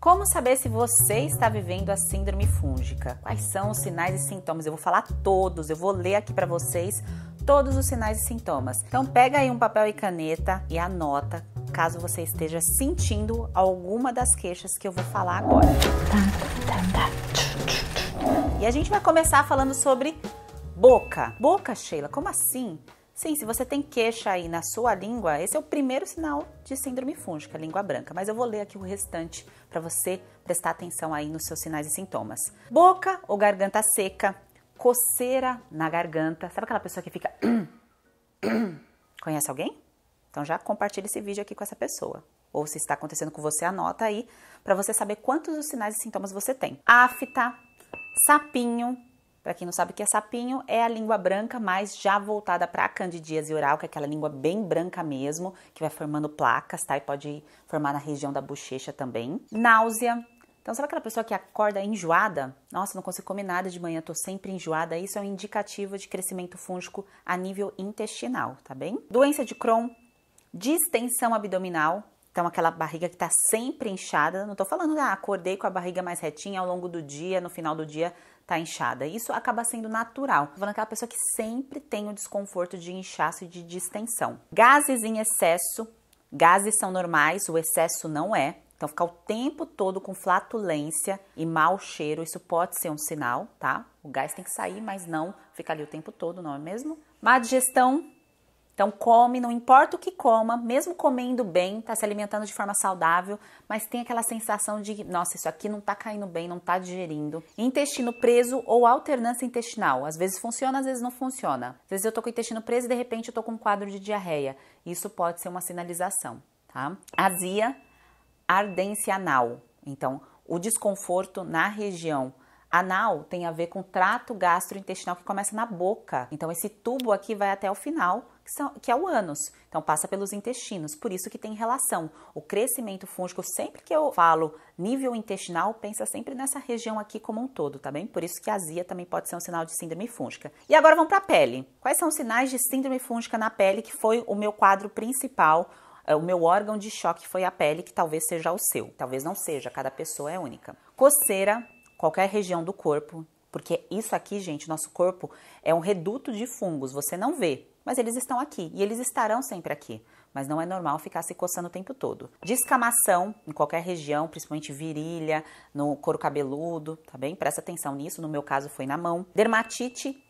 Como saber se você está vivendo a síndrome fúngica? Quais são os sinais e sintomas? Eu vou falar todos, eu vou ler aqui para vocês todos os sinais e sintomas. Então pega aí um papel e caneta e anota, caso você esteja sentindo alguma das queixas que eu vou falar agora. E a gente vai começar falando sobre boca. Boca, Sheila, como assim? Sim, se você tem queixa aí na sua língua, esse é o primeiro sinal de síndrome fúngica, língua branca. Mas eu vou ler aqui o restante para você prestar atenção aí nos seus sinais e sintomas. Boca ou garganta seca, coceira na garganta. Sabe aquela pessoa que fica... Conhece alguém? Então já compartilha esse vídeo aqui com essa pessoa. Ou se está acontecendo com você, anota aí para você saber quantos dos sinais e sintomas você tem. Afta, sapinho. Para quem não sabe o que é sapinho, é a língua branca, mas já voltada para a candidíase oral, que é aquela língua bem branca mesmo, que vai formando placas, tá? E pode formar na região da bochecha também. Náusea. Então, sabe aquela pessoa que acorda enjoada? Nossa, não consigo comer nada de manhã, tô sempre enjoada. Isso é um indicativo de crescimento fúngico a nível intestinal, tá bem? Doença de Crohn, distensão abdominal. Então, aquela barriga que tá sempre inchada. Não tô falando, acordei com a barriga mais retinha ao longo do dia, no final do dia tá inchada. Isso acaba sendo natural. Tô falando aquela pessoa que sempre tem o desconforto de inchaço e de distensão. Gases em excesso. Gases são normais, o excesso não é. Então, ficar o tempo todo com flatulência e mau cheiro, isso pode ser um sinal, tá? O gás tem que sair, mas não ficar ali o tempo todo, não é mesmo? Má digestão. Então, come, não importa o que coma, mesmo comendo bem, tá se alimentando de forma saudável, mas tem aquela sensação de, nossa, isso aqui não tá caindo bem, não tá digerindo. Intestino preso ou alternância intestinal. Às vezes funciona, às vezes não funciona. Às vezes eu tô com o intestino preso e de repente eu tô com um quadro de diarreia. Isso pode ser uma sinalização, tá? Azia, ardência anal. Então, o desconforto na região anal tem a ver com o trato gastrointestinal que começa na boca. Então, esse tubo aqui vai até o final, que é o ânus. Então, passa pelos intestinos. Por isso que tem relação. O crescimento fúngico, sempre que eu falo nível intestinal, pensa sempre nessa região aqui como um todo, tá bem? Por isso que a azia também pode ser um sinal de síndrome fúngica. E agora vamos para a pele. Quais são os sinais de síndrome fúngica na pele, que foi o meu quadro principal? O meu órgão de choque foi a pele, que talvez seja o seu. Talvez não seja, cada pessoa é única. Coceira, qualquer região do corpo, porque isso aqui, gente, nosso corpo é um reduto de fungos, você não vê, mas eles estão aqui e eles estarão sempre aqui, mas não é normal ficar se coçando o tempo todo. Descamação em qualquer região, principalmente virilha, no couro cabeludo, tá bem? Presta atenção nisso, no meu caso foi na mão. Dermatite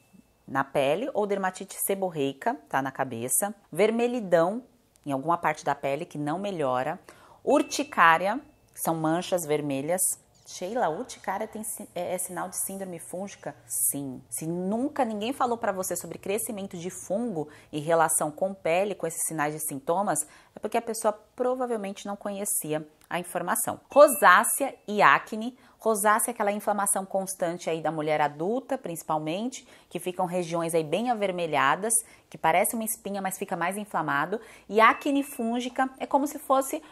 na pele ou dermatite seborreica, tá, na cabeça. Vermelhidão em alguma parte da pele que não melhora. Urticária, que são manchas vermelhas. Sheila, urticária é sinal de síndrome fúngica? Sim. Se nunca ninguém falou para você sobre crescimento de fungo e relação com pele, com esses sinais de sintomas, é porque a pessoa provavelmente não conhecia a informação. Rosácea e acne. Rosácea é aquela inflamação constante aí da mulher adulta, principalmente, que ficam regiões aí bem avermelhadas, que parece uma espinha, mas fica mais inflamado. E acne fúngica é como se fosse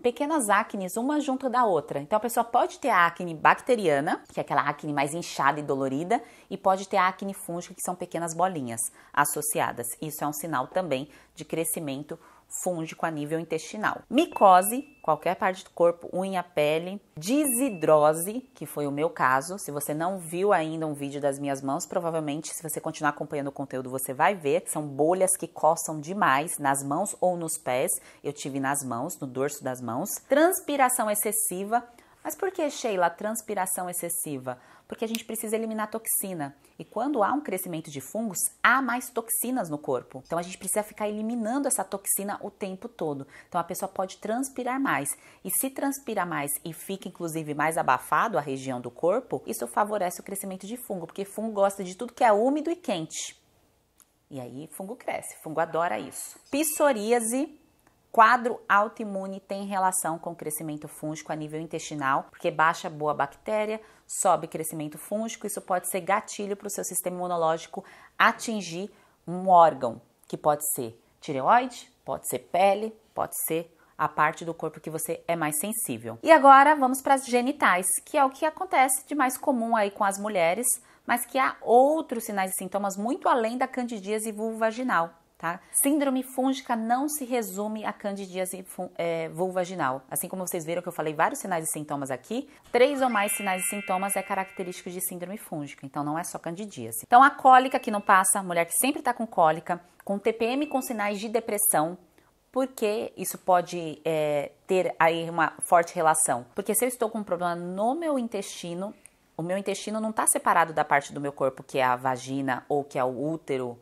pequenas acnes, uma junto da outra. Então a pessoa pode ter a acne bacteriana, que é aquela acne mais inchada e dolorida, e pode ter a acne fúngica, que são pequenas bolinhas associadas. Isso é um sinal também de crescimento fúngico a nível intestinal. Micose, qualquer parte do corpo, unha, pele. Desidrose, que foi o meu caso. Se você não viu ainda um vídeo das minhas mãos, provavelmente, se você continuar acompanhando o conteúdo, você vai ver. São bolhas que coçam demais nas mãos ou nos pés. Eu tive nas mãos, no dorso das mãos. Transpiração excessiva. Mas por que, Sheila, transpiração excessiva? Porque a gente precisa eliminar toxina. E quando há um crescimento de fungos, há mais toxinas no corpo. Então a gente precisa ficar eliminando essa toxina o tempo todo. Então a pessoa pode transpirar mais. E se transpira mais e fica inclusive mais abafado a região do corpo, isso favorece o crescimento de fungo. Porque fungo gosta de tudo que é úmido e quente. E aí fungo cresce. Fungo adora isso. Psoríase. Quadro autoimune tem relação com o crescimento fúngico a nível intestinal, porque baixa boa bactéria, sobe crescimento fúngico, isso pode ser gatilho para o seu sistema imunológico atingir um órgão, que pode ser tireoide, pode ser pele, pode ser a parte do corpo que você é mais sensível. E agora vamos para as genitais, que é o que acontece de mais comum aí com as mulheres, mas que há outros sinais e sintomas muito além da candidíase vulvovaginal. tá? Síndrome fúngica não se resume a candidíase vulvovaginal. Assim como vocês viram que eu falei vários sinais e sintomas aqui, 3 ou mais sinais e sintomas é característico de síndrome fúngica, então não é só candidíase. Então a cólica que não passa, mulher que sempre tá com cólica, com TPM com sinais de depressão, porque isso pode ter aí uma forte relação? Porque se eu estou com um problema no meu intestino, o meu intestino não está separado da parte do meu corpo que é a vagina ou que é o útero,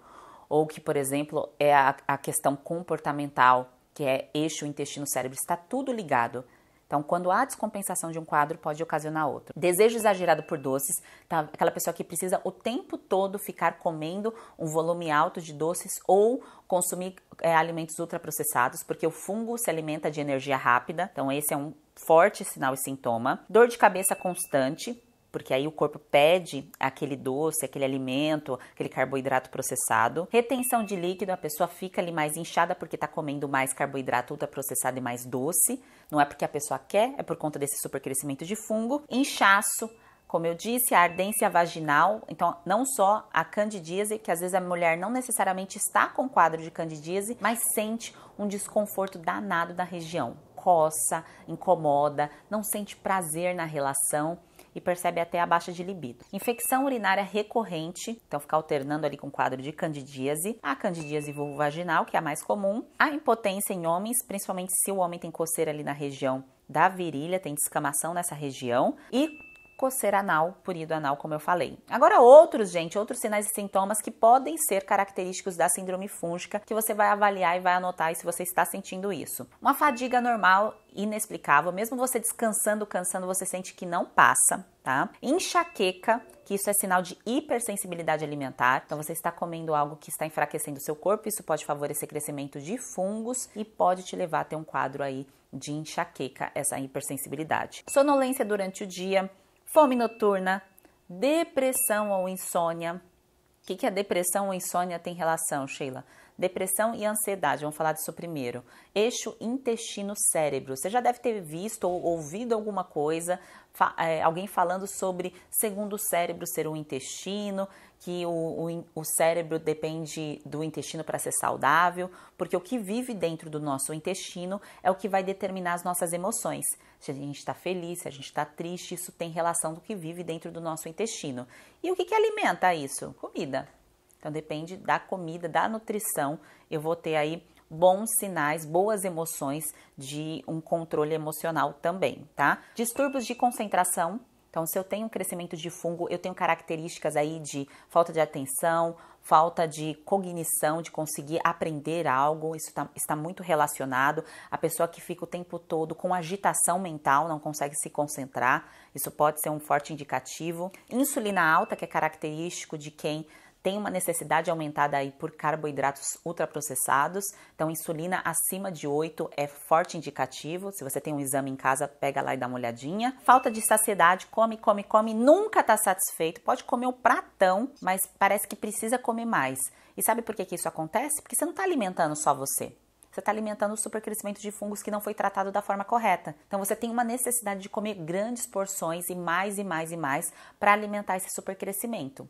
ou que, por exemplo, é a questão comportamental, que é eixo intestino-cérebro, está tudo ligado. Então, quando há descompensação de um quadro, pode ocasionar outro. Desejo exagerado por doces, tá? Aquela pessoa que precisa o tempo todo ficar comendo um volume alto de doces ou consumir alimentos ultraprocessados, porque o fungo se alimenta de energia rápida, então esse é um forte sinal e sintoma. Dor de cabeça constante, porque aí o corpo pede aquele doce, aquele alimento, aquele carboidrato processado. Retenção de líquido, a pessoa fica ali mais inchada porque está comendo mais carboidrato ultraprocessado e mais doce. Não é porque a pessoa quer, é por conta desse supercrescimento de fungo. Inchaço, como eu disse, a ardência vaginal. Então, não só a candidíase, que às vezes a mulher não necessariamente está com quadro de candidíase, mas sente um desconforto danado da região. Coça, incomoda, não sente prazer na relação e percebe até a baixa de libido. Infecção urinária recorrente, então ficar alternando ali com o quadro de candidíase. A candidíase vulvovaginal, que é a mais comum. A impotência em homens, principalmente se o homem tem coceira ali na região da virilha, tem descamação nessa região. E coceira anal, purido anal, como eu falei. Agora outros sinais e sintomas que podem ser característicos da síndrome fúngica, que você vai avaliar e vai anotar aí se você está sentindo isso. Uma fadiga normal, inexplicável, mesmo você descansando, cansando, você sente que não passa, tá? Enxaqueca, que isso é sinal de hipersensibilidade alimentar, então você está comendo algo que está enfraquecendo o seu corpo, isso pode favorecer crescimento de fungos e pode te levar a ter um quadro aí de enxaqueca, essa hipersensibilidade. Sonolência durante o dia, fome noturna, depressão ou insônia. O que a depressão ou insônia tem relação, Sheila? Depressão e ansiedade, vamos falar disso primeiro. Eixo intestino-cérebro. Você já deve ter visto ou ouvido alguma coisa, alguém falando sobre segundo cérebro ser um intestino, que o cérebro depende do intestino para ser saudável, porque o que vive dentro do nosso intestino é o que vai determinar as nossas emoções. Se a gente está feliz, se a gente está triste, isso tem relação do que vive dentro do nosso intestino. E o que alimenta isso? Comida. Então depende da comida, da nutrição, eu vou ter aí bons sinais, boas emoções de um controle emocional também, tá? Distúrbios de concentração. Então, se eu tenho um crescimento de fungo, eu tenho características aí de falta de atenção, falta de cognição, de conseguir aprender algo, isso está muito relacionado. A pessoa que fica o tempo todo com agitação mental, não consegue se concentrar, isso pode ser um forte indicativo. Insulina alta, que é característico de quem tem uma necessidade aumentada aí por carboidratos ultraprocessados, então insulina acima de 8 é forte indicativo. Se você tem um exame em casa, pega lá e dá uma olhadinha. Falta de saciedade, come, nunca tá satisfeito, pode comer um pratão, mas parece que precisa comer mais. E sabe por que isso acontece? Porque você não está alimentando só você. Você está alimentando o supercrescimento de fungos que não foi tratado da forma correta. Então você tem uma necessidade de comer grandes porções e mais para alimentar esse supercrescimento.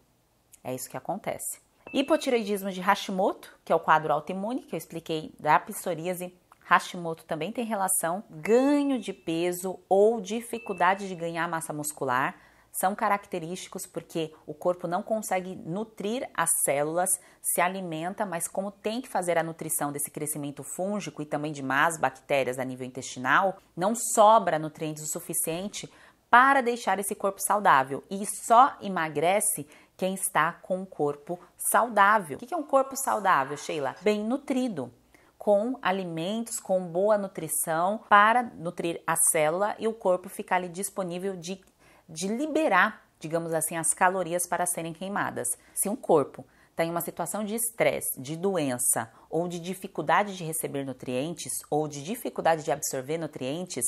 É isso que acontece. Hipotireoidismo de Hashimoto, que é o quadro autoimune, que eu expliquei da psoríase. Hashimoto também tem relação. Ganho de peso ou dificuldade de ganhar massa muscular são característicos porque o corpo não consegue nutrir as células, se alimenta, mas como tem que fazer a nutrição desse crescimento fúngico e também de más bactérias a nível intestinal, não sobra nutrientes o suficiente para deixar esse corpo saudável e só emagrece quem está com um corpo saudável. O que é um corpo saudável, Sheila? Bem nutrido, com alimentos, com boa nutrição para nutrir a célula e o corpo ficar ali disponível de liberar, digamos assim, as calorias para serem queimadas. Se um corpo está em uma situação de estresse, de doença ou de dificuldade de receber nutrientes ou de dificuldade de absorver nutrientes,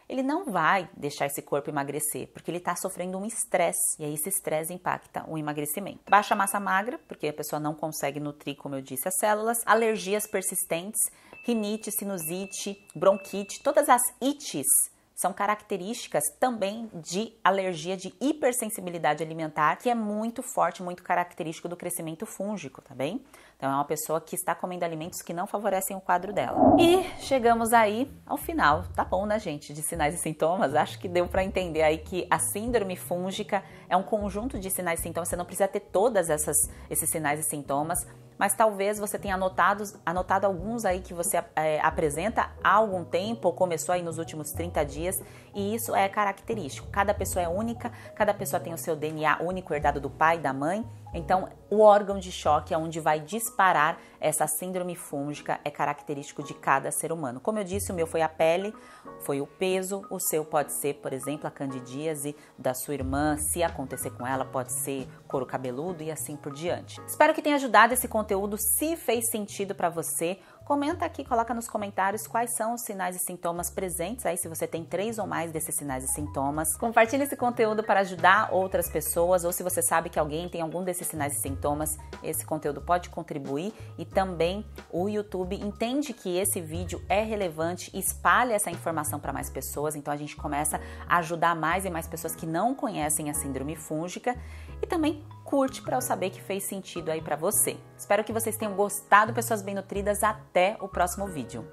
ele não vai deixar esse corpo emagrecer, porque ele está sofrendo um estresse, e aí esse estresse impacta o emagrecimento. Baixa massa magra, porque a pessoa não consegue nutrir, como eu disse, as células. Alergias persistentes, rinite, sinusite, bronquite, todas as ites são características também de alergia, de hipersensibilidade alimentar, que é muito forte, muito característico do crescimento fúngico, tá bem? Então é uma pessoa que está comendo alimentos que não favorecem o quadro dela. E chegamos aí ao final, tá bom, né, gente, de sinais e sintomas? Acho que deu para entender aí que a síndrome fúngica é um conjunto de sinais e sintomas, você não precisa ter todas esses sinais e sintomas, mas talvez você tenha anotado alguns aí que você apresenta há algum tempo, ou começou aí nos últimos 30 dias, e isso é característico. Cada pessoa é única, cada pessoa tem o seu DNA único, herdado do pai, da mãe. Então, o órgão de choque é onde vai disparar essa síndrome fúngica, é característico de cada ser humano. Como eu disse, o meu foi a pele, foi o peso, o seu pode ser, por exemplo, a candidíase da sua irmã, se acontecer com ela, pode ser couro cabeludo e assim por diante. Espero que tenha ajudado esse conteúdo, se fez sentido para você. Comenta aqui, coloca nos comentários quais são os sinais e sintomas presentes aí, se você tem 3 ou mais desses sinais e sintomas. Compartilhe esse conteúdo para ajudar outras pessoas, ou se você sabe que alguém tem algum desses sinais e sintomas, esse conteúdo pode contribuir. E também o YouTube entende que esse vídeo é relevante, espalha essa informação para mais pessoas, então a gente começa a ajudar mais e mais pessoas que não conhecem a síndrome fúngica. E também curte para eu saber que fez sentido aí para você. Espero que vocês tenham gostado, pessoas bem nutridas. Até o próximo vídeo.